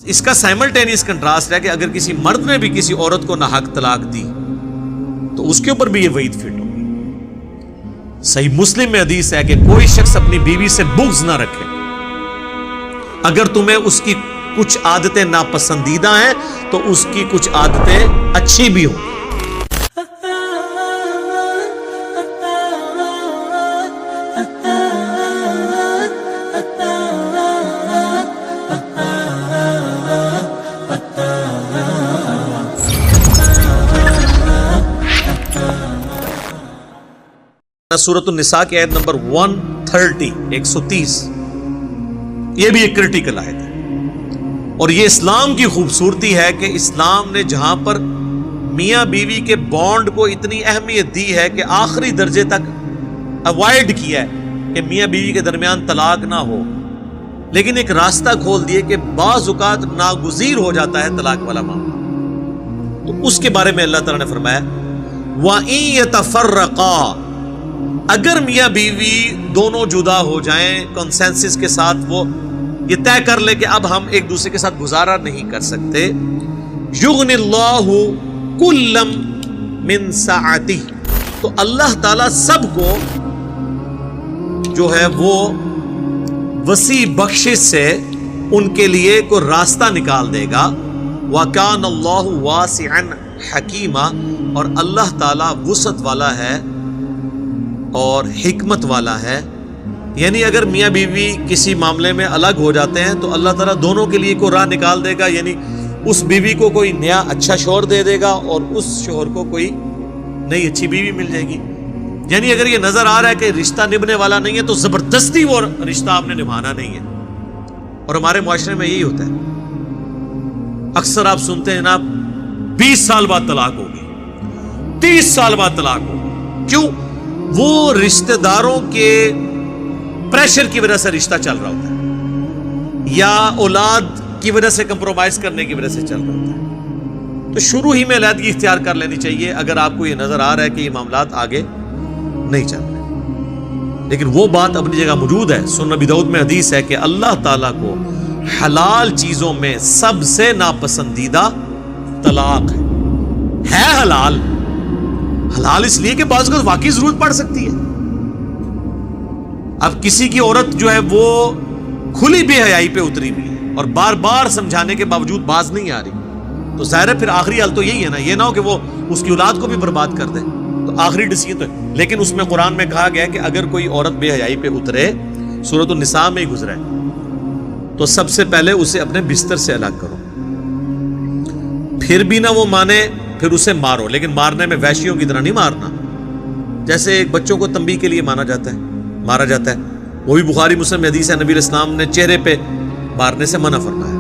اس کا simultaneous contrast ہے کہ اگر کسی مرد نے بھی کسی عورت کو ناحق طلاق دی تو اس کے اوپر بھی یہ وعید فٹ ہوگی۔ صحیح مسلم میں حدیث ہے کہ کوئی شخص اپنی بیوی سے بغض نہ رکھے، اگر تمہیں اس کی کچھ عادتیں ناپسندیدہ ہیں تو اس کی کچھ عادتیں اچھی بھی ہوں۔ سورۃ النساء کی آیت نمبر 130 یہ بھی ایک کرٹیکل آیت ہے، اور یہ اسلام کی خوبصورتی ہے کہ اسلام نے جہاں پر میاں بیوی کے بانڈ کو اتنی اہمیت دی ہے کہ آخری درجے تک اوائڈ کیا ہے کہ میاں بیوی کے درمیان طلاق نہ ہو، لیکن ایک راستہ کھول دیے کہ بعض اوقات ناگزیر ہو جاتا ہے طلاق والا معاملہ، تو اس کے بارے میں اللہ تعالیٰ نے فرمایا وَإِن يَتَفَرَّقَا، اگر میاں بیوی دونوں جدا ہو جائیں کنسنسس کے ساتھ، وہ یہ طے کر لے کہ اب ہم ایک دوسرے کے ساتھ گزارا نہیں کر سکتے، یغنی اللہ کلا من سعتہ، تو اللہ تعالیٰ سب کو جو ہے وہ وسیع بخشش سے ان کے لیے کوئی راستہ نکال دے گا۔ وَكَانَ اللَّهُ وَاسِعًا حَكِيمًا، اور اللہ تعالیٰ وسعت والا ہے اور حکمت والا ہے، یعنی اگر میاں بیوی کسی معاملے میں الگ ہو جاتے ہیں تو اللہ تعالیٰ دونوں کے لیے کوئی راہ نکال دے گا، یعنی اس بیوی کو کوئی نیا اچھا شوہر دے دے گا اور اس شوہر کو کوئی نئی اچھی بیوی مل جائے گی۔ یعنی اگر یہ نظر آ رہا ہے کہ رشتہ نبھنے والا نہیں ہے تو زبردستی وہ رشتہ آپ نے نبھانا نہیں ہے، اور ہمارے معاشرے میں یہی ہوتا ہے، اکثر آپ سنتے ہیں نا 20 سال بعد طلاق ہوگی، 30 سال بعد طلاق ہوگی، کیوں؟ وہ رشتہ داروں کے پریشر کی وجہ سے رشتہ چل رہا ہوتا ہے، یا اولاد کی وجہ سے کمپرومائز کرنے کی وجہ سے چل رہا ہوتا ہے، تو شروع ہی میں علیحدگی اختیار کر لینی چاہیے اگر آپ کو یہ نظر آ رہا ہے کہ یہ معاملات آگے نہیں چل رہے۔ لیکن وہ بات اپنی جگہ موجود ہے، سنن ابی داؤد میں حدیث ہے کہ اللہ تعالیٰ کو حلال چیزوں میں سب سے ناپسندیدہ طلاق ہے حلال اس لیے کہ بعض اوقات واقعی ضرورت پڑ سکتی ہے۔ اب کسی کی عورت جو ہے وہ کھلی بے حیائی پہ اتری ہوئی ہے اور بار بار سمجھانے کے باوجود باز نہیں آ رہی، تو ظاہر ہے پھر آخری حل تو یہی ہے نا، یہ نہ ہو کہ وہ اس کی اولاد کو بھی برباد کر دے، تو آخری ڈیسیژن تو ہے۔ لیکن اس میں قرآن میں کہا گیا کہ اگر کوئی عورت بے حیائی پہ اترے، سورۃ النساء میں ہی گزرا ہے، تو سب سے پہلے اسے اپنے بستر سے الگ کرو، پھر بھی نہ وہ مانے پھر اسے مارو، لیکن مارنے میں وحشیوں کی طرح نہیں مارنا، جیسے ایک بچوں کو تنبیہ کے لیے مارا جاتا ہے، وہ بھی بخاری مسلم میں حدیث ہے، نبی علیہ السلام نے چہرے پہ مارنے سے منع فرمایا۔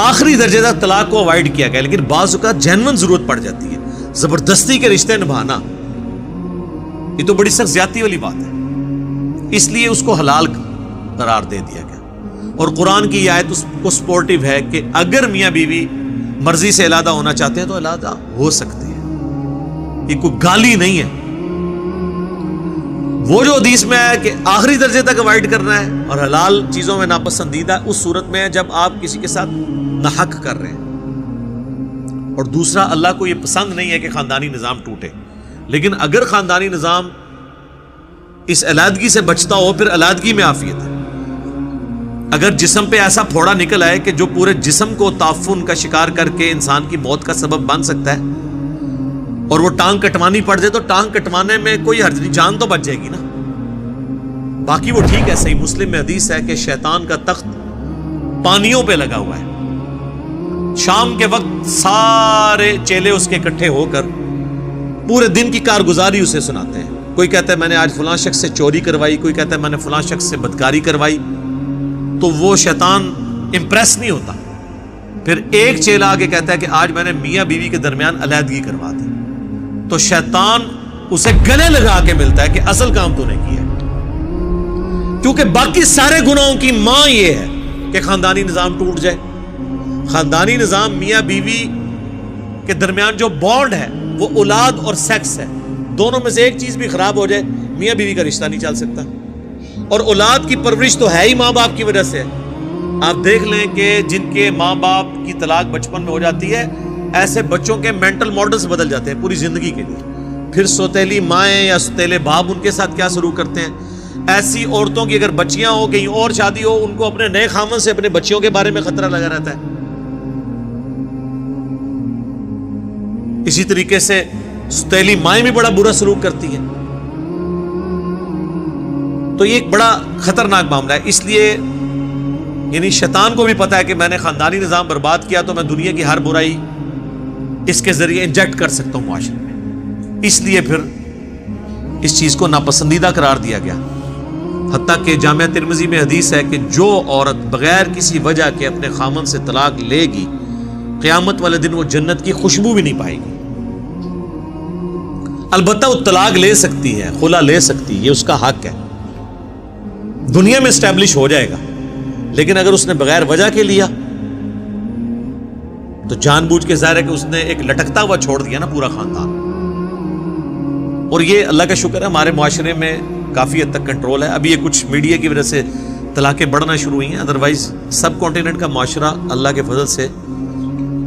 آخری درجے تک طلاق کو اوائڈ کیا گیا، لیکن بعض اوقات جینون ضرورت پڑ جاتی ہے، زبردستی کے رشتے نبھانا یہ تو بڑی سخت زیادتی والی بات ہے، اس لیے اس کو حلال قرار دے دیا گیا۔ اور قرآن کی یہ آیت اس کو سپورٹیو ہے کہ اگر میاں بیوی مرضی سے علیحدہ ہونا چاہتے ہیں تو علیحدہ ہو سکتے ہیں، یہ کوئی گالی نہیں ہے۔ وہ جو حدیث میں ہے کہ آخری درجے تک اوائڈ کرنا ہے اور حلال چیزوں میں ناپسندیدہ اس صورت میں ہے جب آپ کسی کے ساتھ ناحق کر رہے ہیں، اور دوسرا اللہ کو یہ پسند نہیں ہے کہ خاندانی نظام ٹوٹے، لیکن اگر خاندانی نظام اس علیحدگی سے بچتا ہو پھر علیحدگی میں عافیت ہے۔ اگر جسم پہ ایسا پھوڑا نکل آئے کہ جو پورے جسم کو تعفن کا شکار کر کے انسان کی موت کا سبب بن سکتا ہے، اور وہ ٹانگ کٹوانی پڑ جائے تو ٹانگ کٹوانے میں کوئی حرج نہیں، جان تو بچ جائے گی نا، باقی وہ ٹھیک ہے۔ صحیح مسلم میں حدیث ہے کہ شیطان کا تخت پانیوں پہ لگا ہوا ہے، شام کے وقت سارے چیلے اس کے اکٹھے ہو کر پورے دن کی کارگزاری اسے سناتے ہیں، کوئی کہتا ہے میں نے آج فلاں شخص سے چوری کروائی، کوئی کہتا ہے میں نے فلاں شخص سے بدکاری کروائی، تو وہ شیطان امپریس نہیں ہوتا، پھر ایک چیلا آگے کہتا ہے کہ آج میں نے میاں بیوی کے درمیان علیحدگی کروا دی، تو شیطان اسے گلے لگا کے ملتا ہے کہ اصل کام تو نے کیا ہے، کیونکہ باقی سارے گناہوں کی ماں یہ ہے کہ خاندانی نظام ٹوٹ جائے۔ خاندانی نظام میاں بیوی کے درمیان جو بانڈ ہے وہ اولاد اور سیکس ہے، دونوں میں سے ایک چیز بھی خراب ہو جائے میاں بیوی کا رشتہ نہیں چل سکتا، اور اولاد کی پرورش تو ہے ہی ماں باپ کی وجہ سے، آپ دیکھ لیں کہ جن کے ماں باپ کی طلاق بچپن میں ہو جاتی ہے، ایسے بچوں کے مینٹل ماڈلز بدل جاتے ہیں پوری زندگی کے لیے. پھر سوتیلی مائیں یا سوتیلے باپ ان کے ساتھ کیا سلوک کرتے ہیں. ایسی عورتوں کی اگر بچیاں ہو، کہیں اور شادی ہو، ان کو اپنے نئے خامن سے اپنے بچیوں کے بارے میں خطرہ لگا رہتا ہے. اسی طریقے سے سوتیلی مائیں بھی بڑا برا سلوک کرتی ہیں. تو یہ ایک بڑا خطرناک معاملہ ہے. اس لیے یعنی شیطان کو بھی پتا ہے کہ میں نے خاندانی نظام برباد کیا تو میں دنیا کی ہر برائی اس کے ذریعے انجیکٹ کر سکتا ہوں معاشرے میں. اس لیے پھر اس چیز کو ناپسندیدہ قرار دیا گیا. حتیٰ کہ جامعہ ترمذی میں حدیث ہے کہ جو عورت بغیر کسی وجہ کے اپنے خامن سے طلاق لے گی، قیامت والے دن وہ جنت کی خوشبو بھی نہیں پائے گی. البتہ وہ طلاق لے سکتی ہے، خلا لے سکتی ہے، یہ اس کا حق ہے، دنیا میں اسٹیبلش ہو جائے گا. لیکن اگر اس نے بغیر وجہ کے لیا تو جان بوجھ کے ظاہر ہے کہ اس نے ایک لٹکتا ہوا چھوڑ دیا نا پورا خاندان. اور یہ اللہ کا شکر ہے ہمارے معاشرے میں کافی حد تک کنٹرول ہے. ابھی یہ کچھ میڈیا کی وجہ سے طلاقیں بڑھنا شروع ہوئی ہیں، ادروائز سب کانٹیننٹ کا معاشرہ اللہ کے فضل سے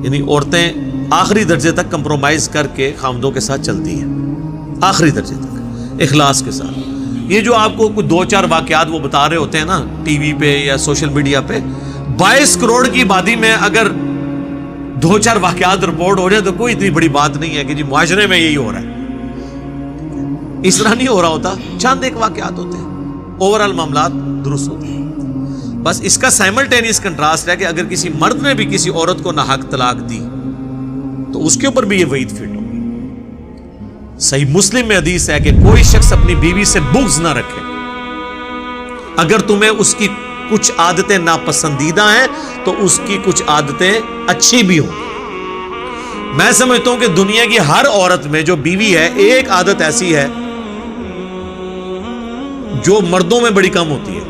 یعنی عورتیں آخری درجے تک کمپرومائز کر کے خامدوں کے ساتھ چلتی ہیں، آخری درجے تک اخلاص کے ساتھ. یہ جو آپ کو کچھ 2-4 واقعات وہ بتا رہے ہوتے ہیں نا ٹی وی پہ یا سوشل میڈیا پہ، 22 کروڑ کی آبادی میں اگر 2-4 واقعات رپورٹ ہو جائے تو کوئی اتنی بڑی بات نہیں ہے کہ جی معاشرے میں یہی ہو رہا ہے. اس طرح نہیں ہو رہا ہوتا، چند ایک واقعات ہوتے ہیں، اوورآل معاملات درست ہوتے ہیں. بس اس کا سائملٹینیس کنٹراسٹ ہے کہ اگر کسی مرد نے بھی کسی عورت کو ناحق طلاق دی تو اس کے اوپر بھی یہ وعید فٹ ہوگی. صحیح مسلم میں حدیث ہے کہ کوئی شخص اپنی بیوی سے بغض نہ رکھے اگر تمہیں اس کی کچھ عادتیں ناپسندیدہ ہیں تو اس کی کچھ عادتیں اچھی بھی ہوں. میں سمجھتا ہوں کہ دنیا کی ہر عورت میں جو بیوی ہے ایک عادت ایسی ہے جو مردوں میں بڑی کم ہوتی ہے،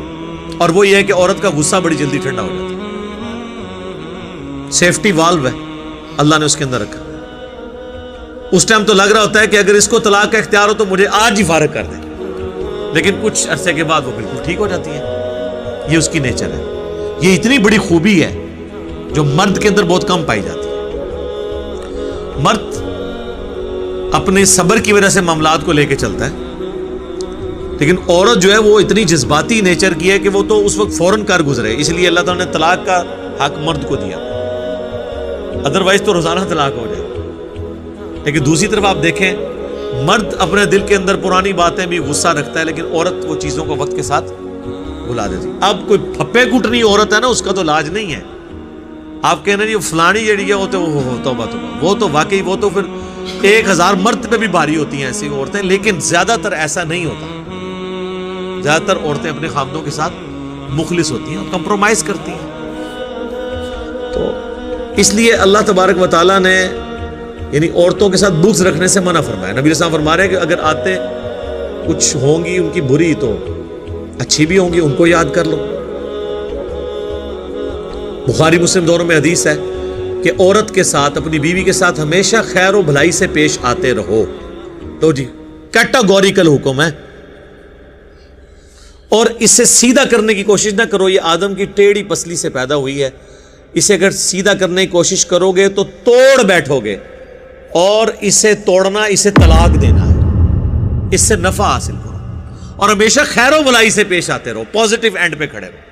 اور وہ یہ ہے کہ عورت کا غصہ بڑی جلدی ٹھنڈا ہو جاتا ہے. سیفٹی والو ہے اللہ نے اس کے اندر رکھا. اس ٹائم تو لگ رہا ہوتا ہے کہ اگر اس کو طلاق کا اختیار ہو تو مجھے آج ہی فارغ کر دیں، لیکن کچھ عرصے کے بعد وہ بالکل ٹھیک ہو جاتی ہے. یہ اس کی نیچر ہے. یہ اتنی بڑی خوبی ہے جو مرد کے اندر بہت کم پائی جاتی ہے. مرد اپنے صبر کی وجہ سے معاملات کو لے کے چلتا ہے، لیکن عورت جو ہے وہ اتنی جذباتی نیچر کی ہے کہ وہ تو اس وقت فوراً کر گزرے. اس لیے اللہ تعالیٰ نے طلاق کا حق مرد کو دیا، ادروائز تو روزانہ طلاق ہو جائے. لیکن دوسری طرف آپ دیکھیں مرد اپنے دل کے اندر پرانی باتیں بھی غصہ رکھتا ہے، لیکن عورت وہ چیزوں کو وقت کے ساتھ بھلا دیتی. اب کوئی پھپے کٹنی عورت ہے نا، اس کا تو علاج نہیں ہے. آپ کہنا جی فلانی جڑی ہے وہ تو وہ تو واقعی وہ تو پھر 1000 مرد پہ بھی بھاری ہوتی ہیں ایسی عورتیں. لیکن زیادہ تر ایسا نہیں ہوتا. زیادہ تر عورتیں اپنے خامدوں کے ساتھ مخلص ہوتی ہیں اور کمپرومائز کرتی ہیں. تو اس لیے اللہ تبارک و تعالیٰ نے یعنی عورتوں کے ساتھ بغض رکھنے سے منع فرمایا. نبی رسول فرما رہے ہیں کہ اگر آتے کچھ ہوں گی ان کی بری تو اچھی بھی ہوں گی، ان کو یاد کر لو. بخاری مسلم دونوں میں حدیث ہے کہ عورت کے ساتھ اپنی بیوی کے ساتھ ہمیشہ خیر و بھلائی سے پیش آتے رہو. تو جی کیٹاگوریکل حکم ہے، اور اسے سیدھا کرنے کی کوشش نہ کرو. یہ آدم کی ٹیڑھی پسلی سے پیدا ہوئی ہے، اسے اگر سیدھا کرنے کی کوشش کرو گے تو توڑ بیٹھو گے، اور اسے توڑنا اسے طلاق دینا ہے. اس سے نفع حاصل کرو اور ہمیشہ خیر و بھلائی سے پیش آتے رہو، پازیٹیو اینڈ پہ کھڑے رہو.